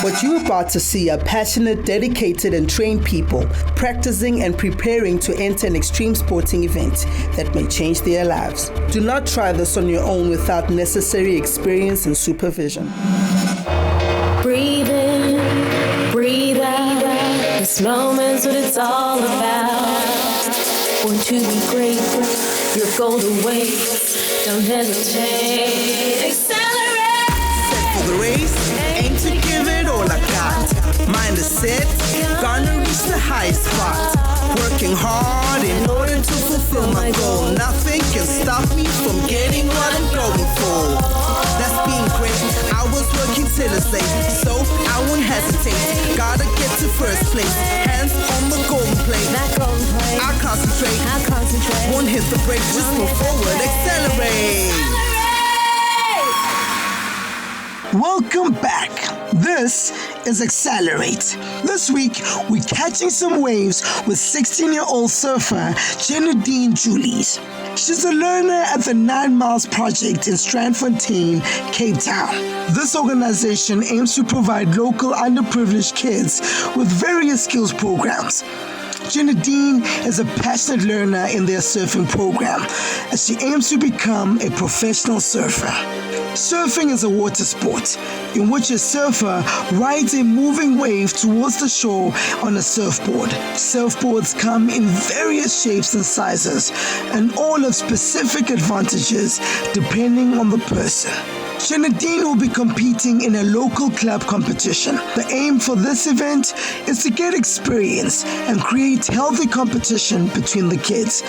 What you're about to see are passionate, dedicated, and trained people practicing and preparing to enter an extreme sporting event that may change their lives. Do not try this on your own without necessary experience and supervision. Breathe in, breathe out. This moment's what it's all about. Want to be great, your golden ways. Don't hesitate. Xcellerate. Set for the race, aim to give it all I got. Mind is set, gonna reach the highest spot. Working hard in order to fulfill my goal. Nothing can stop me from getting what I'm going for. That's being great. I was working till it's late, so I won't hesitate. Gotta get to first place. Hands on the golden plate. I concentrate. Won't hit the brake, just move forward. Xcellerate. Welcome back. This is Xcellerate. This week, we're catching some waves with 16-year-old surfer Jenodene Julies. She's a learner at the 9 Miles Project in Strandfontein, Cape Town. This organization aims to provide local underprivileged kids with various skills programs. Janodene is a passionate learner in their surfing program as she aims to become a professional surfer. Surfing is a water sport in which a surfer rides a moving wave towards the shore on a surfboard. Surfboards come in various shapes and sizes and all have specific advantages depending on the person. Janodene will be competing in a local club competition. The aim for this event is to get experience and create healthy competition between the kids,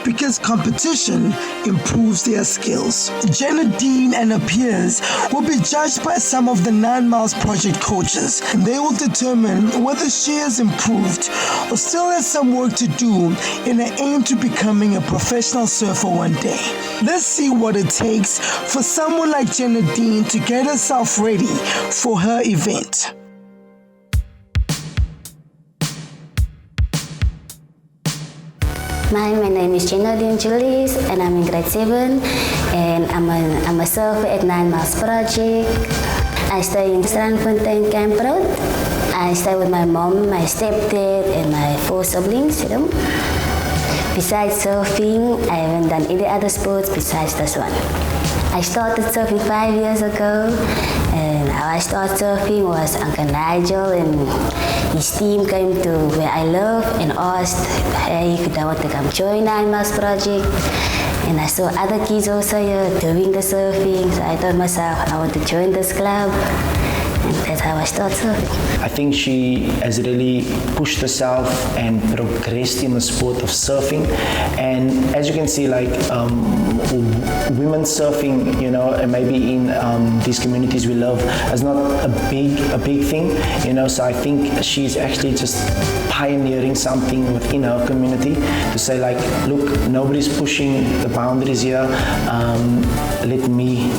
because competition improves their skills. Janodene and her peers will be judged by some of the 9 Miles Project coaches, and they will determine whether she has improved or still has some work to do in an aim to becoming a professional surfer one day. Let's see what it takes for someone like Janodene to get herself ready for her event. My name is Jenodene Julies and I'm in grade 7 and I'm a surfer at 9 Miles Project. I stay in Strandfontein Camp Road. I stay with my mom, my stepdad and my 4 siblings. Besides surfing, I haven't done any other sports besides this one. I started surfing 5 years ago, and how I started surfing was Uncle Nigel and his team came to where I live and asked, hey, could I want to come join 9 Miles Project? And I saw other kids also here doing the surfing, so I told myself I want to join this club. And that's how I started surfing. I think she has really pushed herself and progressed in the sport of surfing. And as you can see, like women surfing, and maybe in these communities we live, is not a big thing, So I think she's actually just pioneering something within her community to say, like, look, nobody's pushing the boundaries here. Let me,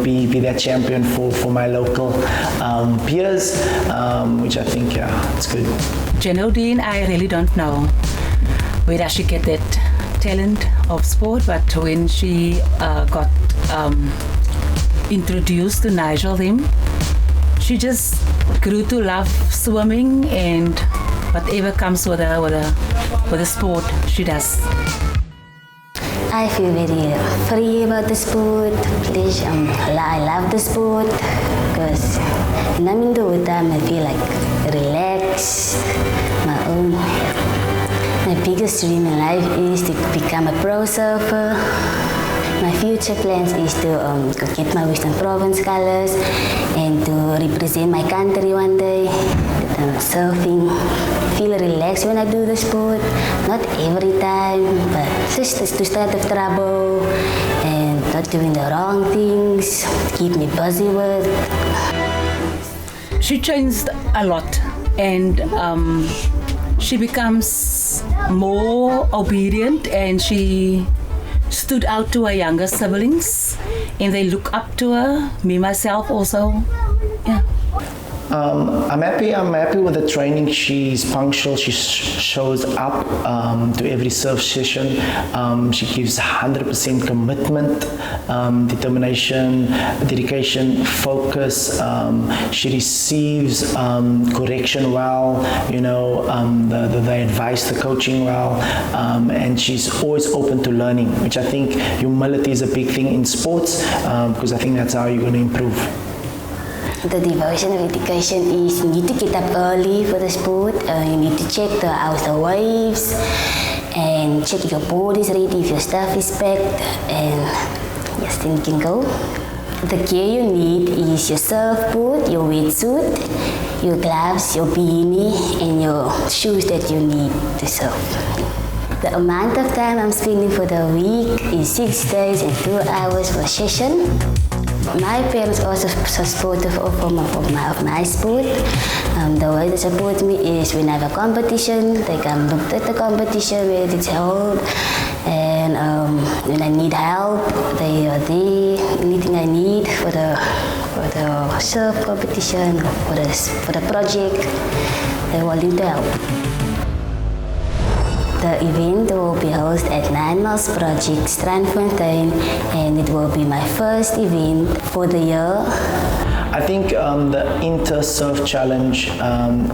be that champion for my local peers, which I think, it's good. Janodene, I really don't know where does she get that talent of sport, but when she got introduced to Nigel them, she just grew to love swimming and whatever comes with the sport, she does. I feel very free about the sport. I love the sport because when I'm in the water, I feel like relaxed. My biggest dream in life is to become a pro surfer. My future plans is to get my Western Province colors and to represent my country one day. Surfing, feel relaxed when I do the sport. Not every time, but just to stay out of trouble and not doing the wrong things, keep me busy with. She changed a lot and she becomes more obedient and she stood out to her younger siblings and they look up to her, me myself also. Yeah. I'm happy with the training. She's punctual. She shows up to every surf session. She gives 100% commitment, determination, dedication, focus. She receives correction well, the advice, the coaching well, and she's always open to learning, which I think humility is a big thing in sports, because I think that's how you're going to improve. The devotion of education is you need to get up early for the sport. You need to check how's the waves and check if your board is ready, if your stuff is packed, and yes, then you can go. The gear you need is your surfboard, your wetsuit, your gloves, your beanie, and your shoes that you need to surf. The amount of time I'm spending for the week is 6 days and 2 hours per session. My parents also supportive of my sport. The way they support me is when I have a competition, they come look at the competition where it's held, and when I need help, they are there. Anything I need for the surf competition, for the project, they're willing to help. The event will be hosted at 9 Miles Project, Strandfontein, and it will be my first event for the year. I think the Inter-Surf Challenge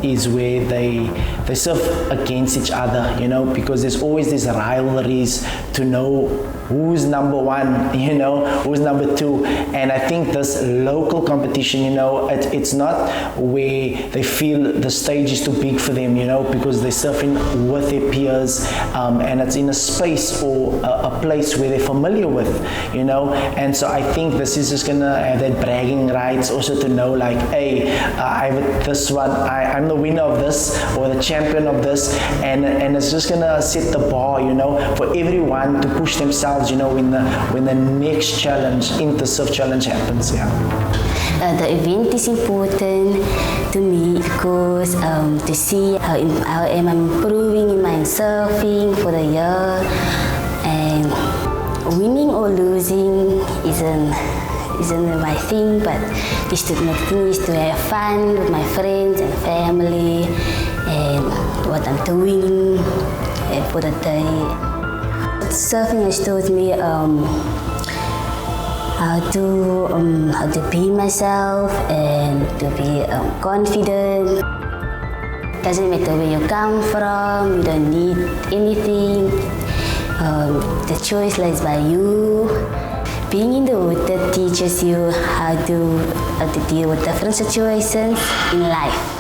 is where they surf against each other, because there's always these rivalries to know who's number one, who's number two. And I think this local competition, it's not where they feel the stage is too big for them, because they're surfing with their peers, and it's in a space or a place where they're familiar with, And so I think this is just going to have that bragging rights also to know, like, hey, I have this one, I'm the winner of this or the champion of this, and it's just going to set the bar, for everyone to push themselves, when the next challenge, Inter-Surf Challenge happens. The event is important to me because to see how am I improving in my surfing for the year, and winning or losing isn't my thing, but my thing is to have fun with my friends and family and what I'm doing for the day. Surfing has taught me how to be myself and to be confident. Doesn't matter where you come from, you don't need anything. The choice lies by you. Being in the water teaches you how to deal with different situations in life.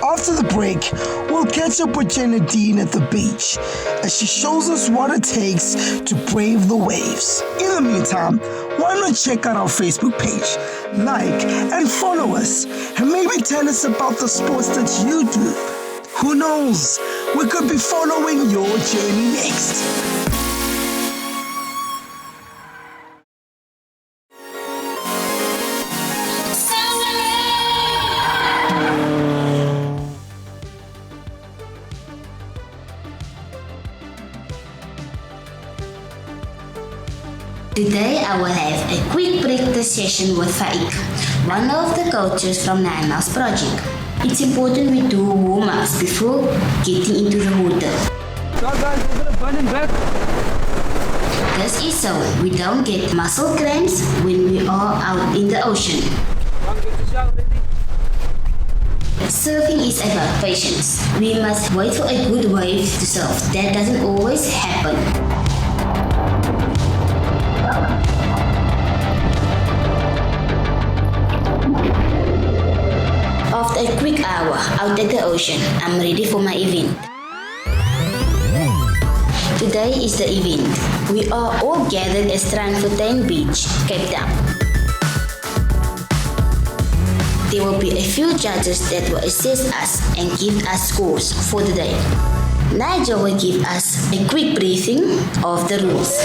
After the break, we'll catch up with Janodene at the beach as she shows us what it takes to brave the waves. In the meantime, why not check out our Facebook page, like and follow us, and maybe tell us about the sports that you do. Who knows? We could be following your journey next. Today I will have a quick practice session with Faik, one of the coaches from 9 Miles Project. It's important we do warm-ups before getting into the water. So guys, we're gonna burn him back. This is so we don't get muscle cramps when we are out in the ocean. Surfing is about patience. We must wait for a good wave to surf. That doesn't always happen. After a quick hour out at the ocean, I'm ready for my event. Today is the event. We are all gathered at Strandfontein Beach, Cape Town. There will be a few judges that will assess us and give us scores for the day. Nigel will give us a quick briefing of the rules.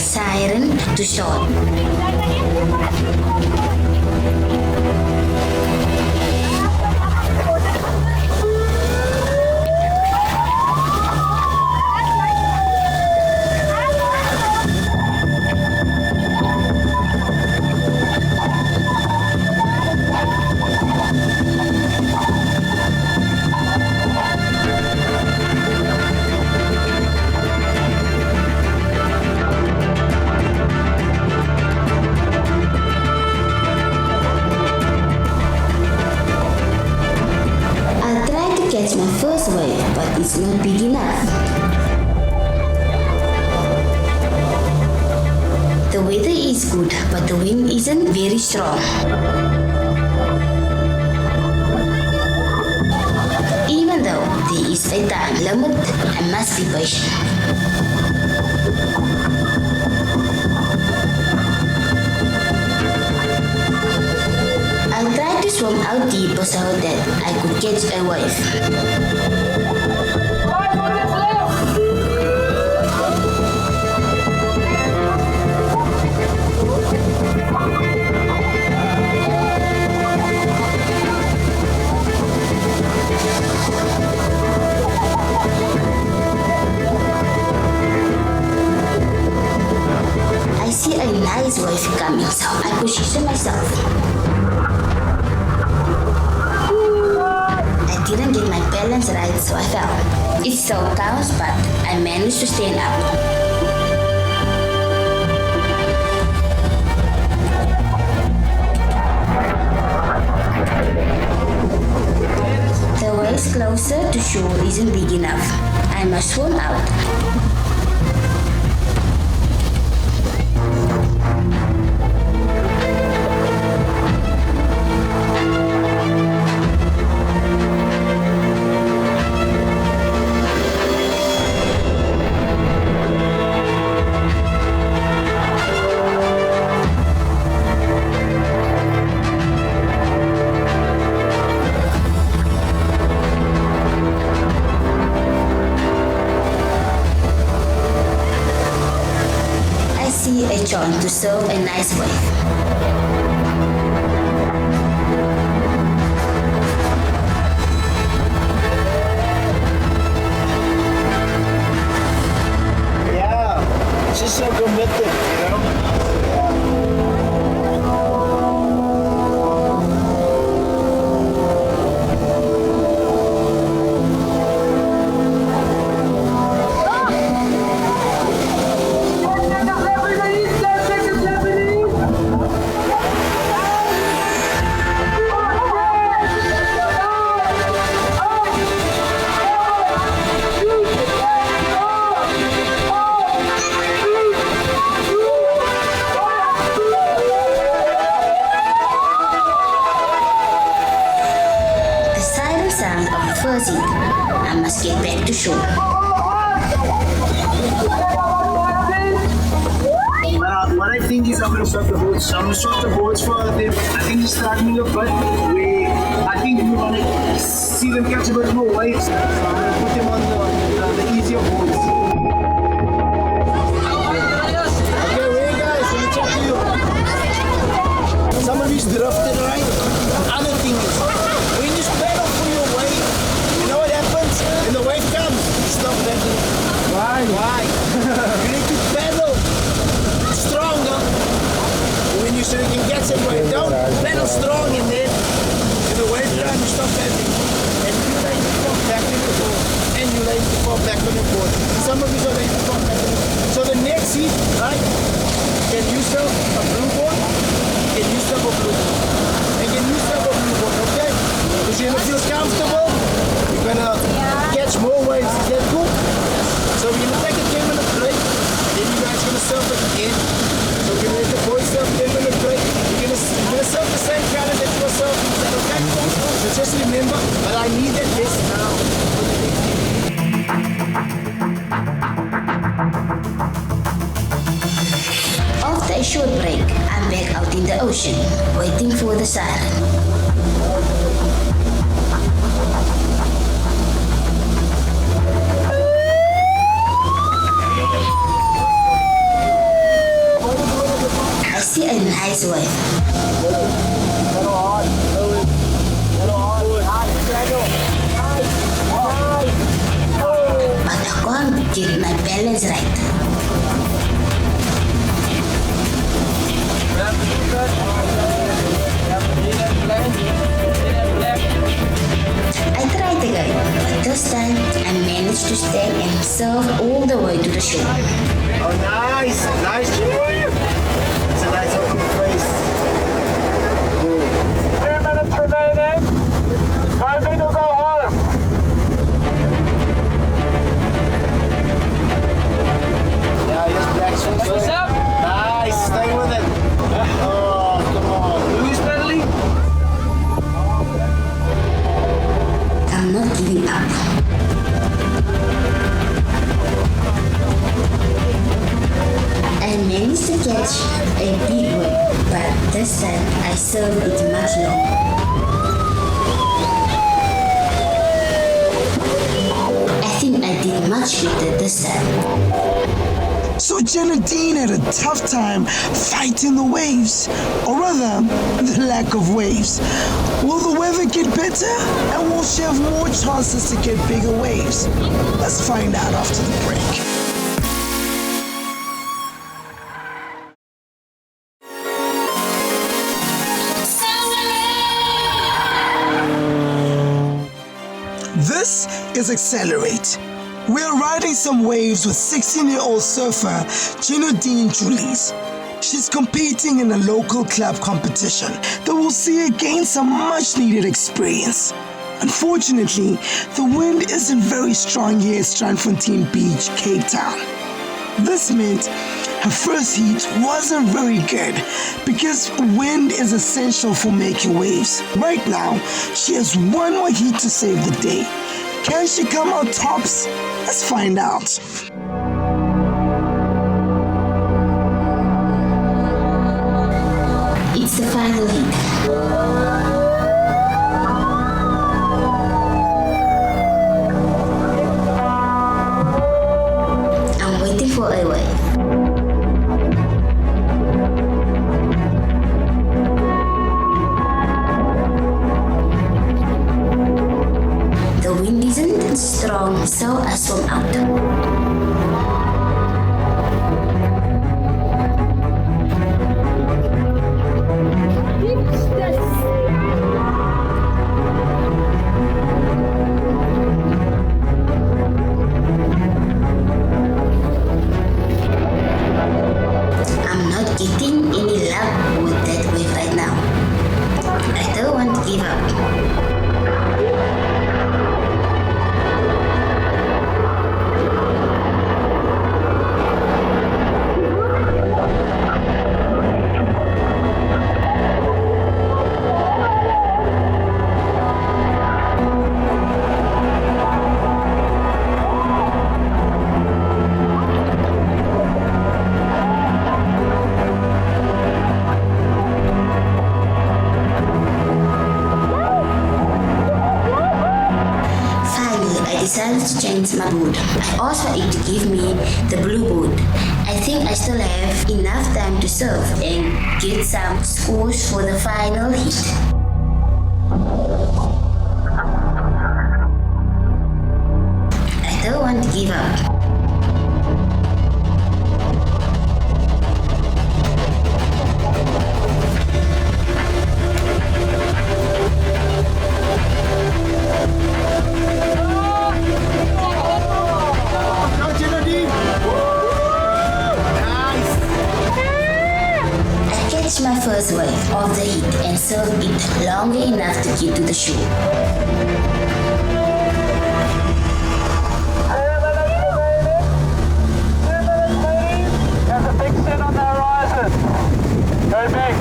siren to start. Catch my first wave, but it's not big enough. The weather is good, but the wind isn't very strong. Even though there is a time limit, I must be patient. I tried to swim out deeper so that I could catch a wave. I see a nice wave coming, so I position myself. I didn't get my balance right, so I fell. It still counts, but I managed to stand up. The waves closer to shore isn't big enough. I must swim out. A chance to serve a nice wave. Yeah, she's so committed, you know. I must get back to shore. What I think is I'm going to stop the boats. I'm going to stop the boats for them. I think it's struggling a bit. I think we want to see them catch a bit more waves. So I'm going to put them on the easier boats. Okay, wait guys, let me check you. Some of you's drifted, right? The other thing is, when you paddle for your wave, you know what happens? When the wave comes, stop paddling. Why? You need to paddle stronger so you can get some wave. Don't paddle strong and then in the wave time you stop paddling. And you like to fall back on your board. And you like to fall back on your board. Some of you are like to fall back on your board. So the next heat, right? Can you serve a blue board? Can you serve a blue board? And can you serve a blue board, okay? Because you're gonna feel comfortable. You're gonna catch more waves. Is that cool? So we're gonna take a 10-minute break. Then you guys are gonna surf it again. So we're gonna let the boys surf 10-minute break. You're gonna surf the same color that you were surfing. Is that okay? So just remember, but I need that vest now for the next game. After a short break, I'm back out in the ocean, waiting for the siren. nice wave. But I can't get my balance right. I tried again, but this time I managed to stand and serve all the way to the shore. Oh, nice. Nice, Jimmy. It's a nice open face. 2 minutes remaining. Go big or go home. Yeah, yes, black swing. What's up? Nice. Stay with it. Oh, come on. Who's pedaling? I'm not giving up. I managed to catch a big wave, but this time I served it much longer. I think I did much better this time. So Janodene had a tough time fighting the waves, or rather, the lack of waves. Will the weather get better, and will she have more chances to get bigger waves? Let's find out after the break. This is Xcellerate. We're riding some waves with 16-year-old surfer Jenodene Julies. She's competing in a local club competition that will see her gain some much-needed experience. Unfortunately, the wind isn't very strong here at Strandfontein Beach, Cape Town. This meant her first heat wasn't very good because wind is essential for making waves. Right now, she has one more heat to save the day. Can she come out tops? Let's find out. It's the final heat. I'm waiting for a wave. The wind isn't strong, so I swim out. I'm not getting any luck with that wave right now. I don't want to give up. I decided to change my board. I asked for it to give me the blue board. I think I still have enough time to serve and get some scores for the final heat. I don't want to give up. My first wave of the heat and served it longer enough to get to the shore. There's a big sin on the horizon. Go big.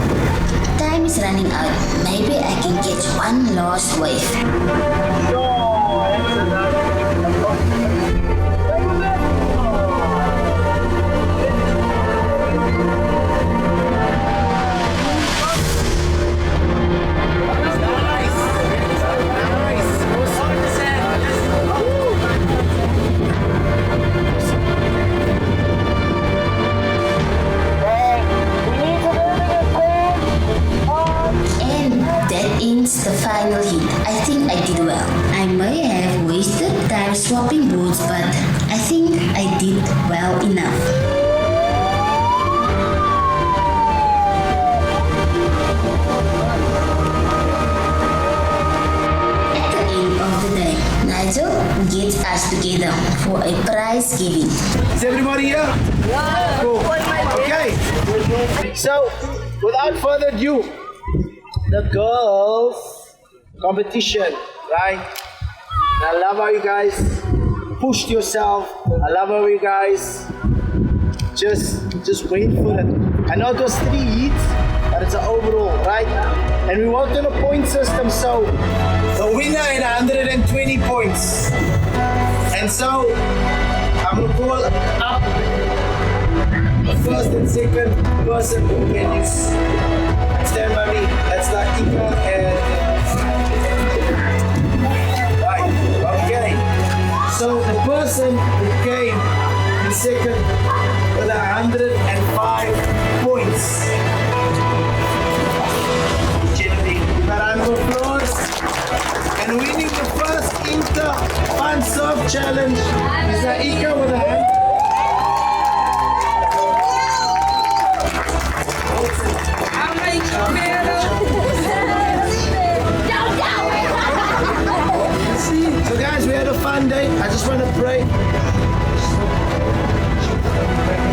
Time is running out. Maybe I can catch one last wave. We need to move in reached the final heat. I think I did well. I may have wasted time swapping boats, but I think I did well enough. At the end of the day, Nigel gets us together for a prize giving. Is everybody here? Yeah. Cool. Okay. So, without further ado, the girls' competition, right? And I love how you guys pushed yourself. I love how you guys just went for it. I know it was 3 heats, but it's an overall, right? And we worked on a point system, so the winner had 120 points. And so I'm gonna call up the first and second person who can use. Stand by me. That's like Ika and right. Okay. So the person who came in second with 105 points. Janodene, give a round of applause. And winning the first Inter Fun Surf Challenge is Ika with a hand. So guys, we had a fun day. I just want to pray.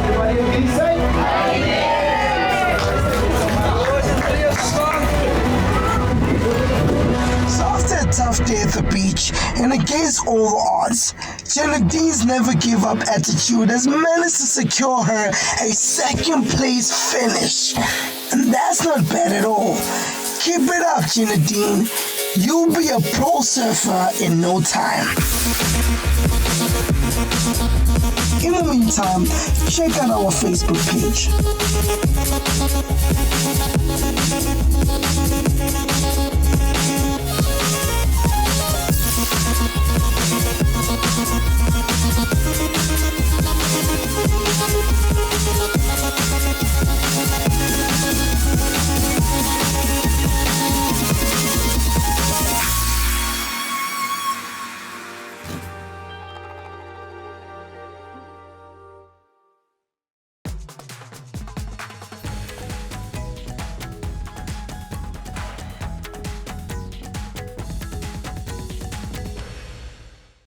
Everybody okay say? So after a tough day at the beach and against all the odds, Jenodene's never give up attitude has managed to secure her a second place finish. And that's not bad at all. Keep it up, Jenodene. You'll be a pro surfer in no time. In the meantime, check out our Facebook page.